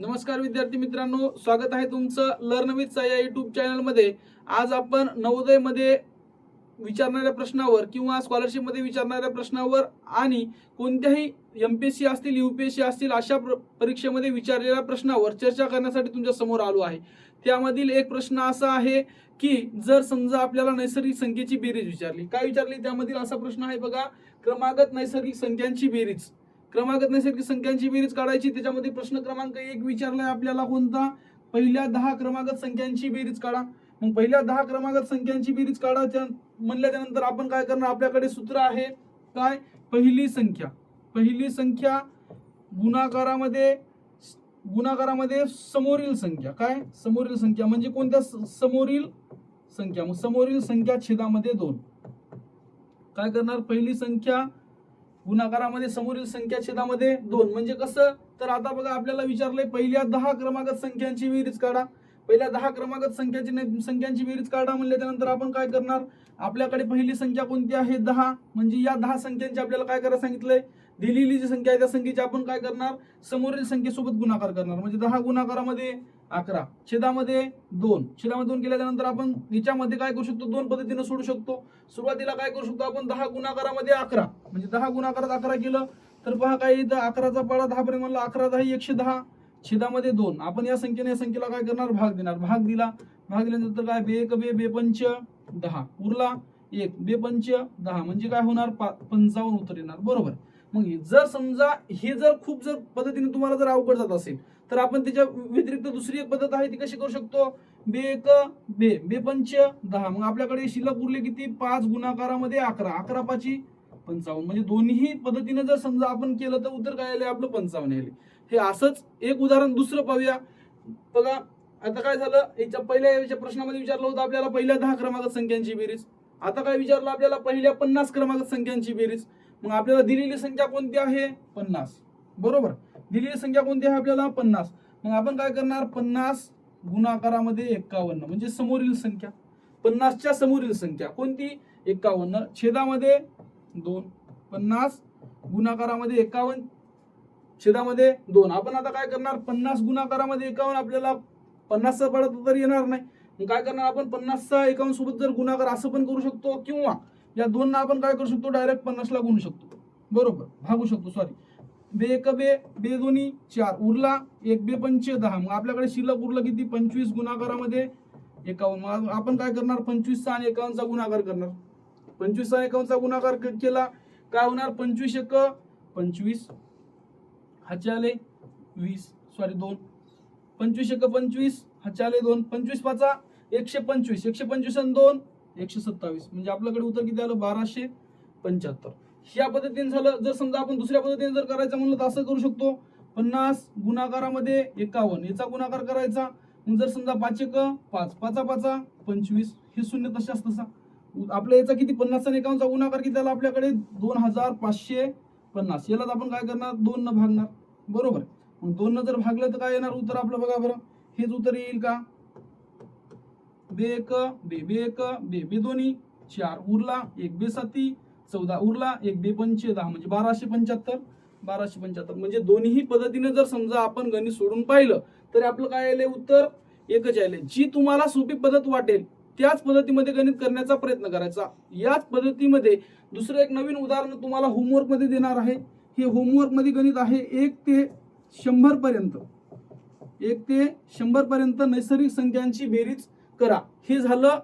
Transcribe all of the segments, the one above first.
नमस्कार विद्यार्थी मित्रांनो, स्वागत आहे तुमचं लर्न विथ साई या युट्यूब चॅनलमध्ये. आज आपण नवोदयमध्ये विचारणाऱ्या प्रश्नावर किंवा स्कॉलरशिपमध्ये विचारणाऱ्या प्रश्नावर आणि कोणत्याही एमपीएससी असतील यूपीएससी असतील अशा परीक्षेमध्ये विचारलेल्या प्रश्नावर चर्चा करण्यासाठी तुमच्या समोर आलो आहे. त्यामधील एक प्रश्न असा आहे की जर समजा आपल्याला नैसर्गिक संख्येची बेरीज विचारली, काय विचारली त्यामधील असा प्रश्न आहे बघा. क्रमागत नैसर्गिक संख्यांची बेरीज, क्रमागत नैसर्गिक संख्यांची बेरीज काढायची. त्याच्यामध्ये प्रश्न क्रमांक 1 विचारलाय आपल्याला कोणता, पहिल्या 10 क्रमागत संख्यांची बेरीज काढा. मग पहिल्या 10 क्रमागत संख्यांची बेरीज काढायच्या म्हणल्याच्या नंतर आपण काय करणार, आपल्याकडे सूत्र आहे काय, पहिली संख्या गुणाकारामध्ये समोरील संख्या, काय समोरील संख्या म्हणजे कोणत्या, समोरील संख्या. मग समोरील संख्या छेदामध्ये 2. काय करणार, पहिली संख्या गुणाकारामध्ये समोरील संख्या छेदामध्ये 2 म्हणजे कसं, तर आता बघा आपल्याला विचारलंय पहिल्या 10 क्रमागत संख्यांची बेरीज काढा. पहिल्या 10 क्रमागत संख्यांची बेरीज काढा म्हणल्याच्या नंतर आपण काय करणार, आपल्याकडे पहिली संख्या कोणती आहे 10, म्हणजे या 10 संख्यांची आपल्याला काय करायला सांगितलंय, दिलेली जी संख्या आहे त्या संख्येची आपण काय करणार, समोरील संख्येसोबत गुणाकार करणार. म्हणजे 10 गुणाकारामध्ये 11 छेदामध्ये 2, छेदामध्ये 2 केल्याच्या नंतर आपण याच्यामध्ये काय करू शकतो, 2 पद्धतीने सोडू शकतो. सुरुवातीला काय करू शकतो आपण, 10 गुणाकारामध्ये 11 म्हणजे 10 गुणाकारात 11 केलं तर पहा काय येतं, 11चा पाडा 10 पर्यंत म्हणलं 11 10 110 छेदामध्ये 2. आपण या संख्येला काय करणार, भाग देणार. भाग दिल्यानंतर काय, बे 1 बे बे पंच 10 उरला 1 बे पंच 10 म्हणजे काय होणार, 55 उत्तर येणार. बरोबर. मग जर समजा हे जर खूप जर पद्धतीने तुम्हाला जर अवघड जात असेल तर आपण त्याच्या व्यतिरिक्त दुसरी एक पद्धत आहे ती कशी करू शकतो, बे 1 बे बे पंच 10. मग आपल्याकडे शिल्लक उरले किती, 5 गुणाकारामध्ये 11 11 पाची 55 म्हणजे दोन्ही पद्धतीने जर समजा आपण केलं तर उत्तर काय आले आपलं 55 आले. हे असंच एक उदाहरण दुसरं पाहूया. बघा आता काय झालं, याच्या पहिल्या प्रश्नामध्ये विचारलं होतं आपल्याला पहिल्या 10 क्रमांक संख्यांची बेरीज. आता काय विचारलं आपल्याला, पहिल्या 50 क्रमांक संख्यांची बेरीज. मग आपल्याला दिलेली संख्या कोणती आहे, 50. बरोबर, दिलेली संख्या कोणती आहे आपल्याला 50. मग आपण काय करणार, 50 गुणाकारामध्ये 51 म्हणजे समोरील संख्या, 50च्या समोरील संख्या कोणती 51 छेदामध्ये 2. 50 गुणाकारामध्ये 51 छेदामध्ये 2. आपण आता काय करणार, 50 गुणाकारामध्ये 51 आपल्याला 50चा पाडा तर येणार नाही. मग काय करणार आपण, 50चा 51 सोबत जर गुणाकार असं पण करू शकतो किंवा या 2 ना आपण काय करू शकतो, डायरेक्ट 50 ला गुणू शकतो. बरोबर, भागू शकतो. सॉरी, बे 1 बे बे दोन्ही 4 उरला 1 बे पंच 10. मग आपल्याकडे शिल्लक उरलं किती, 25 गुणाकारामध्ये 51. मग आपण काय करणार, 25चा आणि 51चा गुणाकार करणार. 25चा 51चा गुणाकार केला काय होणार, 25 1 25 हाचे आले 20 सॉरी 2 25 1 25 हाचे आले 2 25 पाचा 125 125 आणि 2 127 म्हणजे आपल्याकडे उत्तर किती आलं, 1275. ह्या पद्धतीने झालं. जर समजा आपण दुसऱ्या पद्धतीने जर करायचं म्हणलं तर असं करू शकतो, 50 गुणाकारामध्ये 51 याचा गुणाकार करायचा. मग जर समजा 5 1 5 5 5 25 हे शून्य तशाच तसा आपल्या याचा किती, 50 आणि 51चा गुणाकार किती आला आपल्याकडे, 2550. याला आपण काय करणार, 2 न भागणार. बरोबर, मग 2 न जर भागलं तर काय येणार उत्तर आपलं, बघा बरं हेच उत्तर येईल का, बे 1 बे बे 1 बे बे दोन्ही 4 उरला 1 बे 7 14 उरला 1 बे पंच 10 म्हणजे 1275 म्हणजे दोन्ही पद्धतीने जर समजा आपण गणित सोडून पाहिलं तर आपलं काय आले उत्तर एकच आले. जी तुम्हाला सोपी पद्धत वाटेल त्याच पद्धतीमध्ये गणित करण्याचा प्रयत्न करायचा. याच पद्धतीमध्ये दुसरं एक नवीन उदाहरण तुम्हाला होमवर्क मध्ये देणार आहे. हे होमवर्क मध्ये गणित आहे 1 ते 100 पर्यंत, 1 ते 100 पर्यंत नैसर्गिक संख्यांची बेरीज करा. हे झालं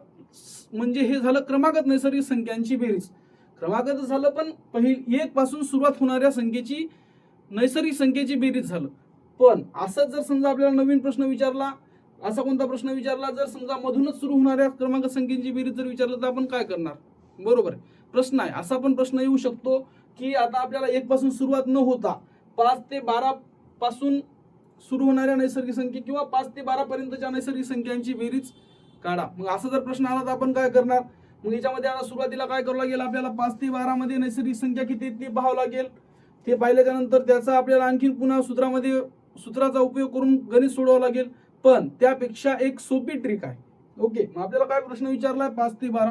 म्हणजे हे झालं क्रमागत नैसर्गिक संख्यांची बेरीज. क्रमागत झालं पण 1 पासून सुरुवात होणाऱ्या संख्येची नैसर्गिक संख्येची बेरीज झालं. पण असं जर समजा आपल्याला नवीन प्रश्न विचारला, असा कोणता प्रश्न विचारला, जर समजा मधूनच सुरू होणाऱ्या क्रमांक संख्येची बेरीज जर विचारलं तर आपण काय करणार. बरोबर प्रश्न आहे. असा पण प्रश्न येऊ शकतो की आता आपल्याला 1 पासून सुरुवात न होता 5 ते 12 पासून सुरू होणाऱ्या नैसर्गिक संख्या किंवा 5 ते 12 पर्यंतच्या नैसर्गिक संख्यांची बेरीज काढा. मग असं जर प्रश्न आला तर आपण काय करणार, मग याच्यामध्ये आता सुरुवातीला काय करावं लागेल आपल्याला, 5 ते 12 मध्ये नैसर्गिक संख्या किती ते पाहावं लागेल. ते पाहिल्याच्या नंतर त्याचा आपल्याला आणखी पुन्हा सूत्राचा उपयोग करून गणित सोडवावं लागेल. पण त्यापेक्षा एक सोपी ट्रिक आहे. ओके, मग आपल्याला काय प्रश्न विचारलाय 5 ते 12.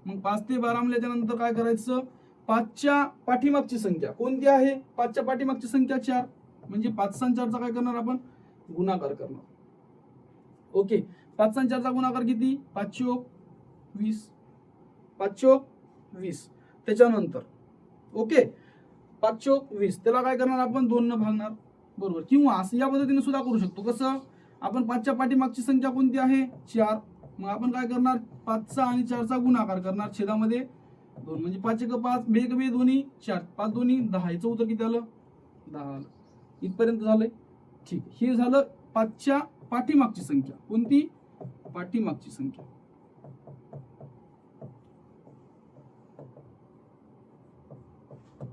मग 5 ते 12 म्हणल्याच्या नंतर काय करायचं, 5च्या पाठीमागची संख्या कोणती आहे, 5च्या पाठीमागची संख्या 4 म्हणजे 5 आणि 4चा काय करणार आपण गुणाकार करणार. ओके, 5 आणि 4चा गुणाकार किती? 5 चोक 20, 5 चोक 20. त्याच्यानंतर ओके 5 चोक 20 त्याला काय करणार आपण 2 न भागणार, बरोबर. किंवा असं या पद्धतीने सुद्धा करू शकतो. कसं? आपण 5च्या पाठीमागची संख्या कोणती आहे? 4. मग आपण काय करणार 5चा आणि 4चा गुणाकार करणार छेदामध्ये 2, म्हणजे 5 एक 5, 2 एक 2 दोन्ही 4, 5 दोन्ही 10. याचं उत्तर किती आलं? 10 आलं. इथपर्यंत झालंय. ठीक, हे झालं 5च्या पाठीमागची संख्या. कोणती? पाठीमागची संख्या.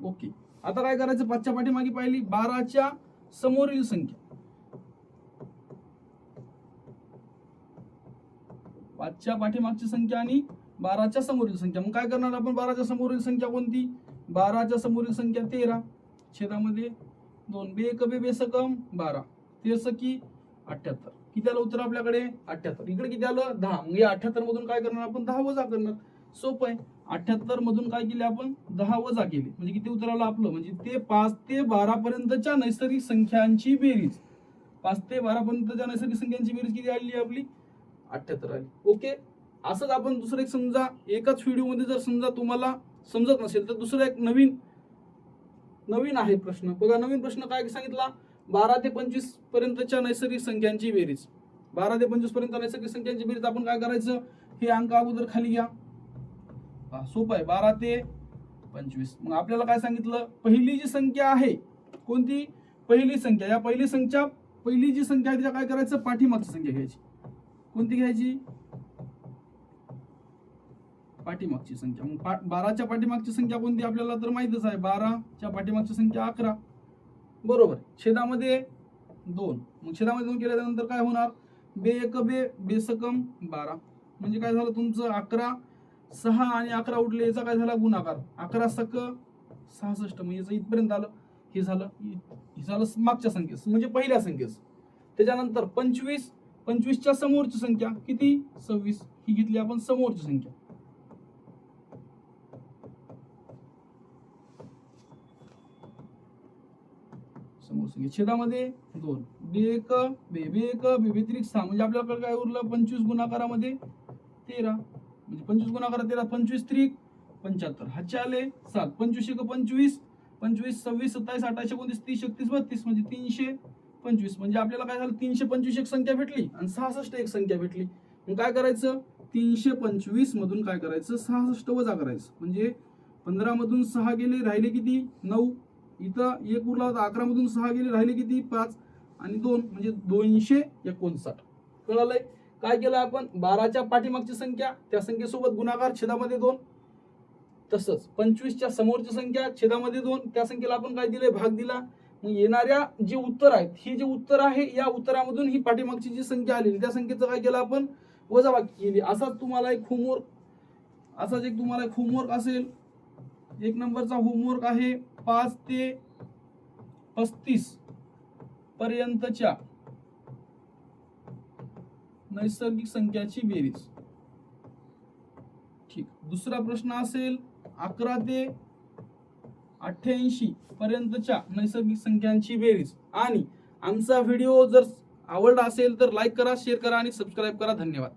ओके, आता काय करायचं? 5च्या पाठीमागे पाहिली 12च्या समोरील संख्या. 5च्या पाठीमागची संख्या आणि 12च्या समोरील संख्या. मग काय करणार आपण? 12च्या समोरील संख्या कोणती? 12च्या समोरील संख्या 13 छेदामध्ये 2, 2 एक 2 बेसकम 12, 13 सकी 78. किती आलं उत्तर आपल्याकडे? 78. इकडे किती आलं? 10. मग या 78 मधून काय करणार आपण? 10 वजा करणार. सोपं आहे. 78 मधून काय केले आपण? 10 वजा केले. म्हणजे किती उत्तर आलं आपलं? म्हणजे ते 5 ते 12 पर्यंतच्या नैसर्गिक संख्यांची बेरीज. 5 ते 12 पर्यंतच्या नैसर्गिक संख्यांची बेरीज किती आली आपली? 78 आली. ओके, असंच आपण दुसरं एक समजा एकाच व्हिडिओमध्ये जर समजा तुम्हाला समजत नसेल तर दुसरं एक नवीन आहे प्रश्न बघा. नवीन प्रश्न काय सांगितला? 12 ते 25 पर्यंतच्या नैसर्गिक संख्यांची बेरीज. 12 ते 25 पर्यंत नैसर्गिक संख्यांची बेरीज आपण काय करायचं? हे अंक अगोदर खाली घ्या. सोपं आहे. 12 ते 25. मग आपल्याला काय सांगितलं? पहिली जी संख्या आहे कोणती? पहिली संख्या. या पहिली जी संख्या आहे तिच्या काय करायचं? पाठीमागची संख्या घ्यायची. कोणती घ्यायची? पाठीमागची संख्या. मग 12च्या पाठीमागची संख्या कोणती आपल्याला तर माहितच आहे. 12च्या पाठीमागची संख्या 11, बरोबर. छेदामध्ये 2. मग छेदामध्ये 2 केल्यानंतर काय होणार? 2 एक 2 बेसकम 12. म्हणजे काय झालं तुमचं? 11, 6 आणि 11 उठले. याचा काय झाला? गुणाकार. 11 सक 66. म्हणजे याचं इथपर्यंत आलं. हे झालं मागच्या संख्येस म्हणजे पहिल्या संख्येस. त्याच्यानंतर 25च्या समोरची संख्या किती? 26. ही घेतली आपण समोरची संख्या. समोर संख्या छेदामध्ये 2, 2 एक 2 व्यतिरिक्त 6. म्हणजे आपल्याकडे काय उरलं? 25 गुणाकारामध्ये 13. म्हणजे 25 गुणाकारात 13, 25 त्रिक 75. हाचे आले 7. 25 एक 25, 25 26 27 28 29 30 31 32. म्हणजे 325. म्हणजे आपल्याला काय झालं? 325 एक संख्या भेटली आणि 66 एक संख्या भेटली. मग काय करायचं? 325 मधून काय करायचं? 66 वजा करायचं. म्हणजे 15 मधून 6 गेले, राहिले किती? 9. इथं 1 उरला होता. 11 मधून 6 गेले, राहिले किती? 5 आणि 2 म्हणजे 259. कळालंय? काय केलं आपण? 12च्या पाठीमागची संख्या त्या संख्येसोबत गुणाकार छेदामध्ये 2. तसंच 25च्या समोरची संख्या छेदामध्ये 2. त्या संख्येला आपण काय दिले? भाग दिला. मग येणाऱ्या जे उत्तर आहेत, हे जे उत्तर आहे या उत्तरामधून ही पाठीमागची जी संख्या आलेली त्या संख्येचं काय केलं आपण? वजाबाकी केली. असाच तुम्हाला एक होमवर्क असेल. 1 नंबरचा होमवर्क आहे 5 ते 35 पर्यंतच्या नैसर्गिक संख्याची बेरीज. ठीक. दुसरा प्रश्न असेल 11 ते 88 पर्यंतच्या नैसर्गिक संख्यांची बेरीज. आणि आमचा व्हिडिओ जर आवडला असेल तर लाईक करा, शेअर करा आणि सबस्क्राईब करा. धन्यवाद.